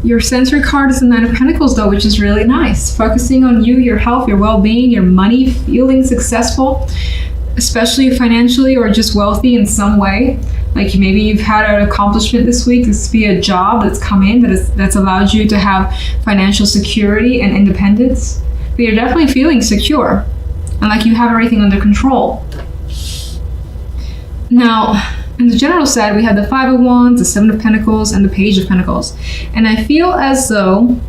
Your sensory card is the Nine of Pentacles, though, which is really nice. Focusing on you, your health, your well-being, your money, feeling successful, especially financially or just wealthy in some way. Like maybe you've had an accomplishment this week. This could be a job that's come in that's allowed you to have financial security and independence. But you're definitely feeling secure and like you have everything under control. Now, in the general side, we have the Five of Wands, the Seven of Pentacles, and the Page of Pentacles. And I feel as though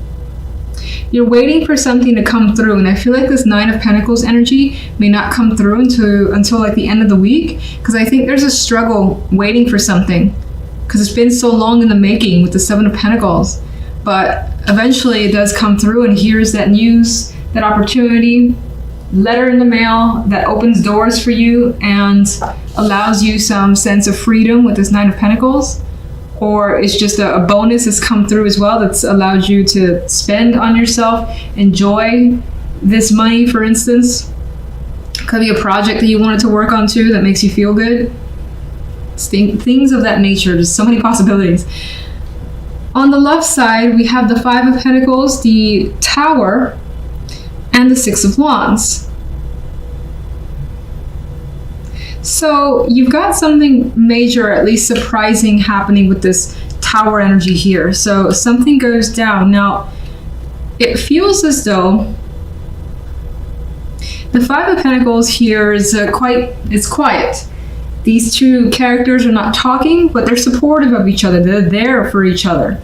you're waiting for something to come through. And I feel like this Nine of Pentacles energy may not come through until like the end of the week. Because I think there's a struggle waiting for something. Because it's been so long in the making with the Seven of Pentacles. But eventually it does come through, and here's that news, that opportunity, letter in the mail that opens doors for you and allows you some sense of freedom with this Nine of Pentacles. Or it's just a bonus that's come through as well that's allowed you to spend on yourself, enjoy this money, for instance. Could be a project that you wanted to work on too that makes you feel good. Things of that nature. There's so many possibilities. On the left side, we have the Five of Pentacles, the Tower, and the Six of Wands. So you've got something major, at least surprising, happening with this Tower energy here. So something goes down. Now, it feels as though the Five of Pentacles here is it's quiet. These two characters are not talking, but they're supportive of each other. They're there for each other.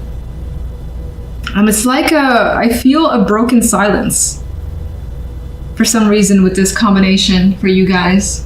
It's like I feel a broken silence for some reason with this combination for you guys.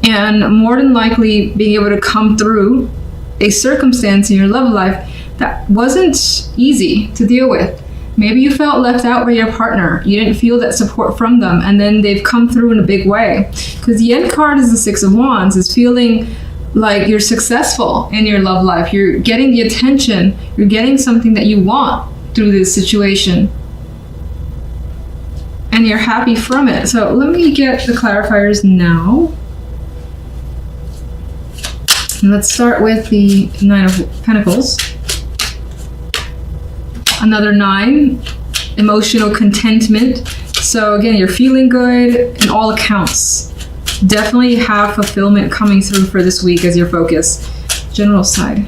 And more than likely being able to come through a circumstance in your love life that wasn't easy to deal with. Maybe you felt left out by your partner. You didn't feel that support from them, and then they've come through in a big way. Because the end card is the Six of Wands. It's feeling like you're successful in your love life. You're getting the attention. You're getting something that you want through this situation. And you're happy from it. So let me get the clarifiers now. Let's start with the Nine of Pentacles. Another 9, emotional contentment. So again, you're feeling good in all accounts. Definitely have fulfillment coming through for this week as your focus. General side.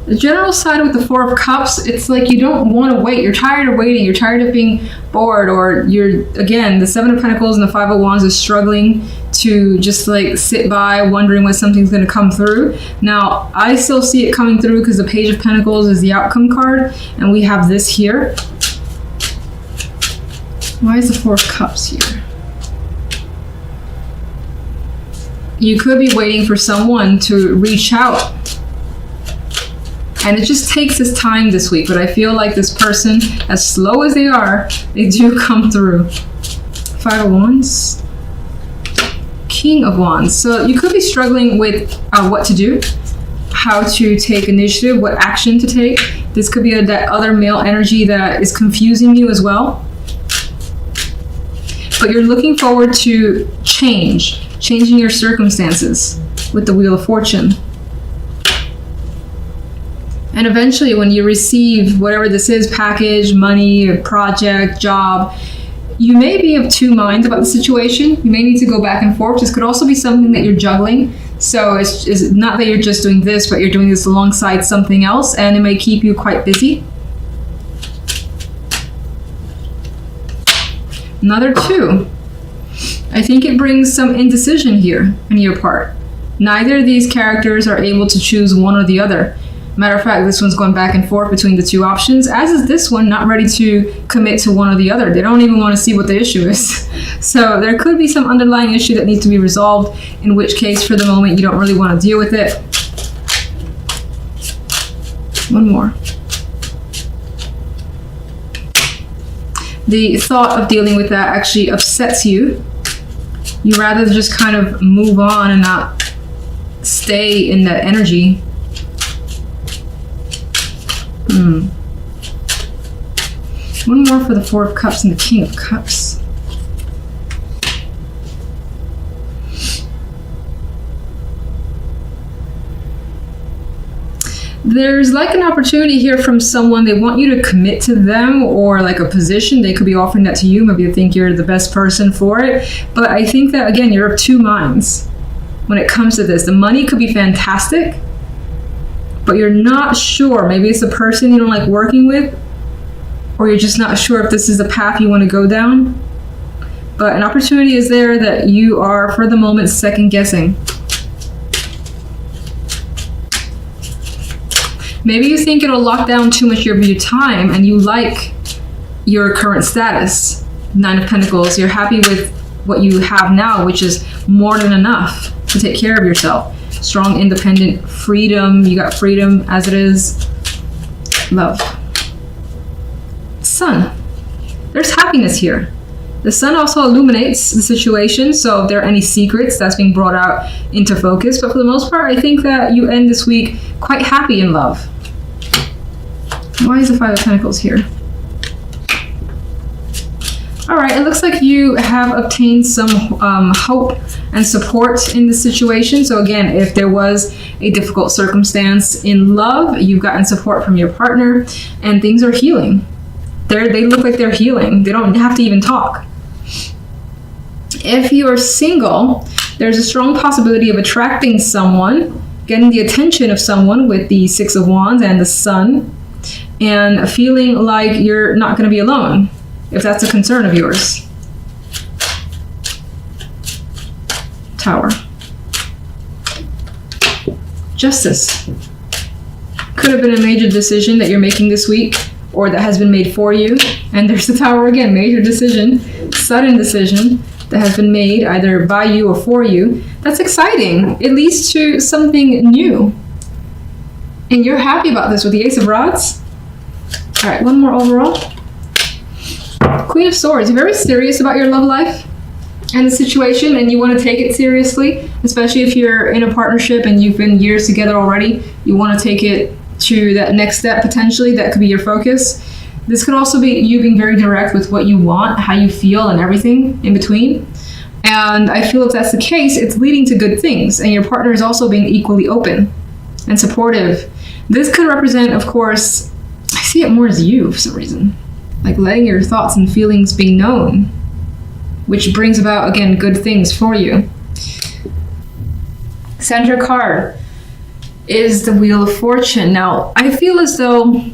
The general side with the Four of Cups, it's like you don't want to wait. You're tired of waiting. You're tired of being bored, or again, the Seven of Pentacles and the Five of Wands is struggling to just like sit by wondering when something's going to come through. Now, I still see it coming through because the Page of Pentacles is the outcome card, and we have this here. Why is the Four of Cups here? You could be waiting for someone to reach out. And it just takes this time this week, but I feel like this person, as slow as they are, they do come through. Five of Wands. King of Wands. So you could be struggling with what to do, how to take initiative, what action to take. This could be that other male energy that is confusing you as well. But you're looking forward to changing your circumstances with the Wheel of Fortune. And eventually when you receive whatever this is, package, money, a project, job, you may be of two minds about the situation. You may need to go back and forth. This could also be something that you're juggling. So it's not that you're just doing this, but you're doing this alongside something else, and it may keep you quite busy. Another 2. I think it brings some indecision here on your part. Neither of these characters are able to choose one or the other. Matter of fact, this one's going back and forth between the two options, as is this one, not ready to commit to one or the other. They don't even want to see what the issue is. So there could be some underlying issue that needs to be resolved, in which case, for the moment, you don't really want to deal with it. One more. The thought of dealing with that actually upsets you. You rather just kind of move on and not stay in that energy. One more for the Four of Cups and the King of Cups. There's like an opportunity here from someone. They want you to commit to them, or like a position. They could be offering that to you. Maybe they think you're the best person for it. But I think that, again, you're of two minds when it comes to this. The money could be fantastic, but you're not sure. Maybe it's a person you don't like working with, or you're just not sure if this is the path you want to go down. But an opportunity is there that you are, for the moment, second guessing. Maybe you think it'll lock down too much of your time and you like your current status. Nine of Pentacles, you're happy with what you have now, which is more than enough to take care of yourself. Strong, independent, freedom. You got freedom as it is. Love. Sun. There's happiness here. The sun also illuminates the situation, so if there are any secrets, that's being brought out into focus. But for the most part, I think that you end this week quite happy in love. Why is the Five of Pentacles here? All right, it looks like you have obtained some hope and support in the situation. So again, if there was a difficult circumstance in love, you've gotten support from your partner and things are healing. They look like they're healing. They don't have to even talk. If you're single, there's a strong possibility of attracting someone, getting the attention of someone with the Six of Wands and the Sun, and feeling like you're not going to be alone, if that's a concern of yours. Tower. Justice. Could have been a major decision that you're making this week, or that has been made for you. And there's the Tower again, major decision, sudden decision that has been made either by you or for you. That's exciting. It leads to something new. And you're happy about this with the Ace of Rods. All right, one more overall. Queen of Swords. You're very serious about your love life and the situation, and you want to take it seriously, especially if you're in a partnership and you've been years together already. You want to take it to that next step, potentially. That could be your focus. This could also be you being very direct with what you want, how you feel, and everything in between. And I feel if that's the case, it's leading to good things, and your partner is also being equally open and supportive. This could represent, of course, I see it more as you for some reason, like letting your thoughts and feelings be known, which brings about, again, good things for you. Center card is the Wheel of Fortune. Now, I feel as though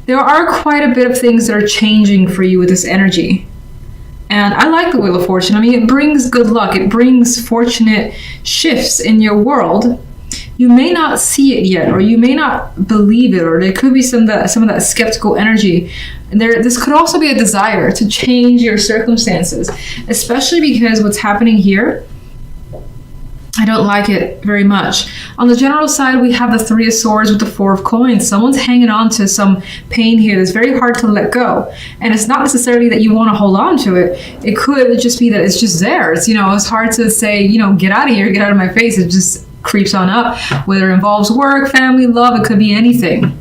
there are quite a bit of things that are changing for you with this energy. And I like the Wheel of Fortune. I mean, it brings good luck. It brings fortunate shifts in your world. You may not see it yet, or you may not believe it, or there could be some of that skeptical energy. This could also be a desire to change your circumstances, especially because what's happening here, I don't like it very much. On the general side, we have the Three of Swords with the Four of Coins. Someone's hanging on to some pain here that's very hard to let go. And it's not necessarily that you want to hold on to it. It could just be that it's just there. It's hard to say, get out of here, get out of my face. It just creeps on up, whether it involves work, family, love, it could be anything.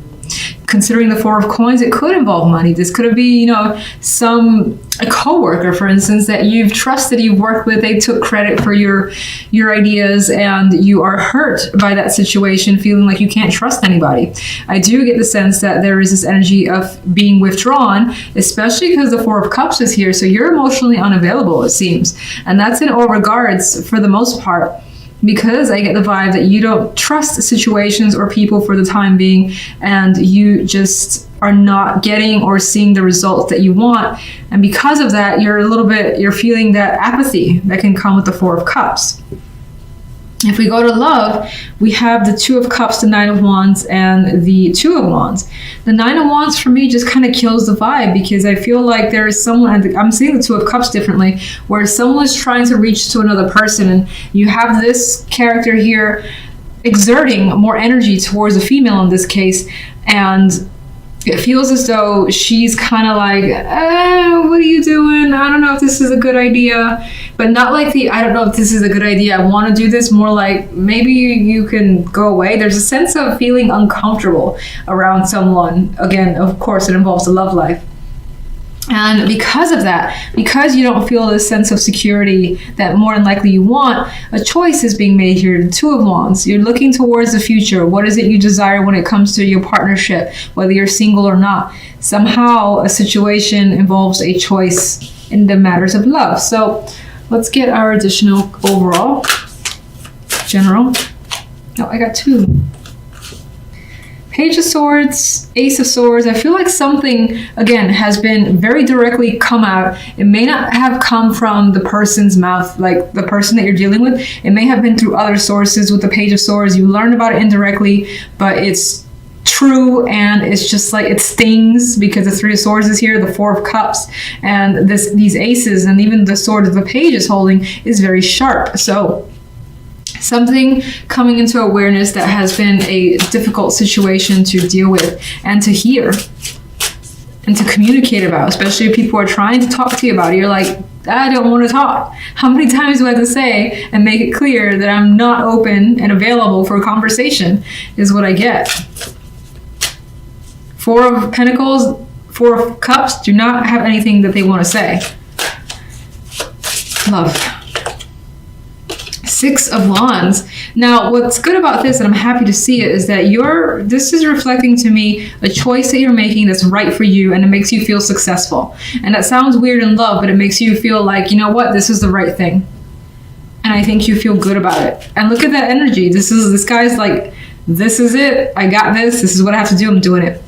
Considering the Four of Coins, it could involve money. This could be, a coworker, for instance, that you've trusted, you've worked with, they took credit for your ideas, and you are hurt by that situation, feeling like you can't trust anybody. I do get the sense that there is this energy of being withdrawn, especially because the Four of Cups is here, so you're emotionally unavailable, it seems. And that's in all regards for the most part, because I get the vibe that you don't trust situations or people for the time being, and you just are not getting or seeing the results that you want. And because of that, you're feeling that apathy that can come with the Four of Cups. If we go to love, we have the Two of Cups, the Nine of Wands, and the Two of Wands. The Nine of Wands for me just kind of kills the vibe, because I feel like there is someone, and I'm seeing the Two of Cups differently, where someone is trying to reach to another person, and you have this character here exerting more energy towards a female in this case, and it feels as though she's kind of like, what are you doing? I don't know if this is a good idea. But not like I don't know if this is a good idea, I want to do this, more like maybe you can go away. There's a sense of feeling uncomfortable around someone. Again, of course, it involves the love life. And because of that, because you don't feel this sense of security that more than likely you want, a choice is being made here. Two of Wands. You're looking towards the future. What is it you desire when it comes to your partnership, whether you're single or not? Somehow a situation involves a choice in the matters of love. So let's get our additional overall. General. Oh, I got two. Page of Swords, Ace of Swords. I feel like something, again, has been very directly come out. It may not have come from the person's mouth, like the person that you're dealing with. It may have been through other sources. With the Page of Swords, you learn about it indirectly, but it's true, and it's just like it stings because the Three of Swords is here, the Four of Cups, and these aces, and even the sword that the page is holding is very sharp. So something coming into awareness that has been a difficult situation to deal with and to hear and to communicate about, especially if people are trying to talk to you about it. You're like, I don't want to talk. How many times do I have to say and make it clear that I'm not open and available for a conversation is what I get. Four of Pentacles, Four of Cups do not have anything that they want to say. Love. Six of Wands. Now, what's good about this, and I'm happy to see it, is that this is reflecting to me a choice that you're making that's right for you, and it makes you feel successful. And that sounds weird in love, but it makes you feel like, you know what, this is the right thing. And I think you feel good about it. And look at that energy. This guy's like, this is it. I got this. This is what I have to do. I'm doing it.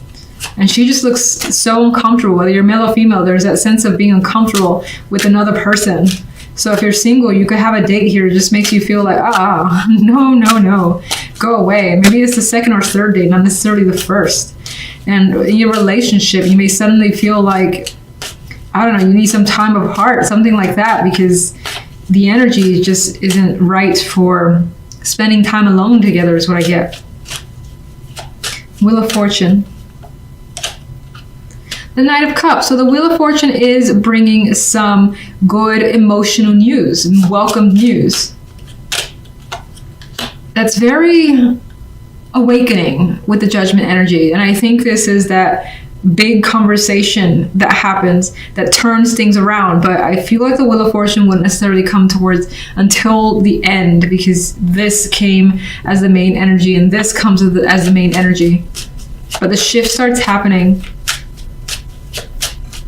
And she just looks so uncomfortable. Whether you're male or female, there's that sense of being uncomfortable with another person. So if you're single, you could have a date here. It just makes you feel like, no, go away. Maybe it's the second or third date, not necessarily the first. And in your relationship, you may suddenly feel like, I don't know, you need some time apart, something like that, because the energy just isn't right for spending time alone together is what I get. Wheel of Fortune. The Knight of Cups. So the Wheel of Fortune is bringing some good emotional news, welcome news. That's very awakening with the Judgment energy. And I think this is that big conversation that happens that turns things around. But I feel like the Wheel of Fortune wouldn't necessarily come towards until the end, because this came as the main energy and this comes as the main energy. But the shift starts happening.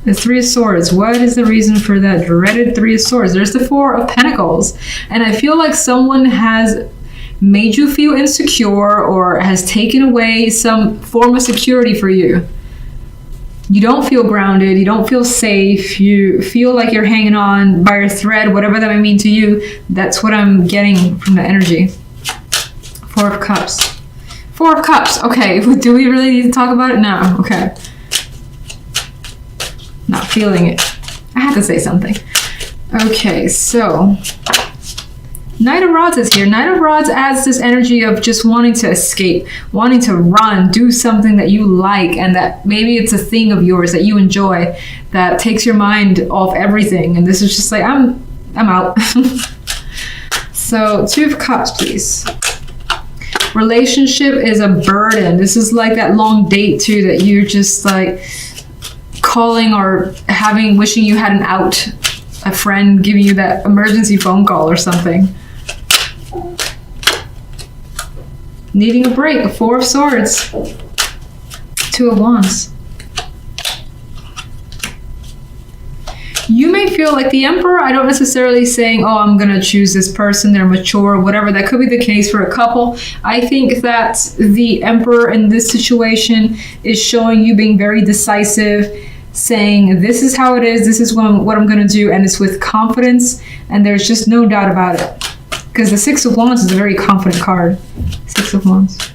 The Three of Swords. What is the reason for that dreaded Three of Swords? There's the Four of Pentacles. And I feel like someone has made you feel insecure or has taken away some form of security for you. You don't feel grounded. You don't feel safe. You feel like you're hanging on by your thread, whatever that may mean to you. That's what I'm getting from the energy. Four of Cups. Four of Cups. Okay, do we really need to talk about it? No. Okay. Not feeling it. I had to say something. Okay, so Knight of Rods is here. Knight of Rods adds this energy of just wanting to escape, wanting to run, do something that you like, and that maybe it's a thing of yours that you enjoy that takes your mind off everything. And this is just like, I'm out. So Two of Cups, please. Relationship is a burden. This is like that long date too, that you're just like calling or wishing you had an out, a friend giving you that emergency phone call or something. Needing a break. A Four of Swords. Two of Wands. You may feel like the Emperor. I don't necessarily saying, oh, I'm going to choose this person, they're mature, whatever. That could be the case for a couple. I think that the Emperor in this situation is showing you being very decisive, saying, this is how it is, this is what I'm going to do, and it's with confidence, and there's just no doubt about it. Because the Six of Wands is a very confident card. Six of Wands.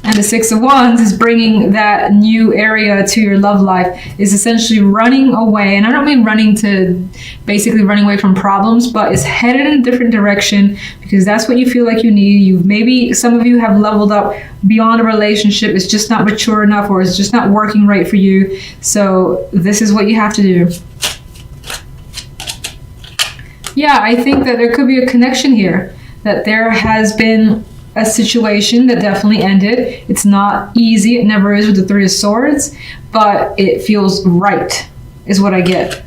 And the Six of Wands is bringing that new area to your love life, is essentially running away. And I don't mean basically running away from problems, but it's headed in a different direction because that's what you feel like you need. Maybe some of you have leveled up beyond a relationship. It's just not mature enough, or it's just not working right for you. So this is what you have to do. Yeah, I think that there could be a connection here, that there has been a situation that definitely ended. It's not easy. It never is with the Three of Swords, but it feels right, is what I get.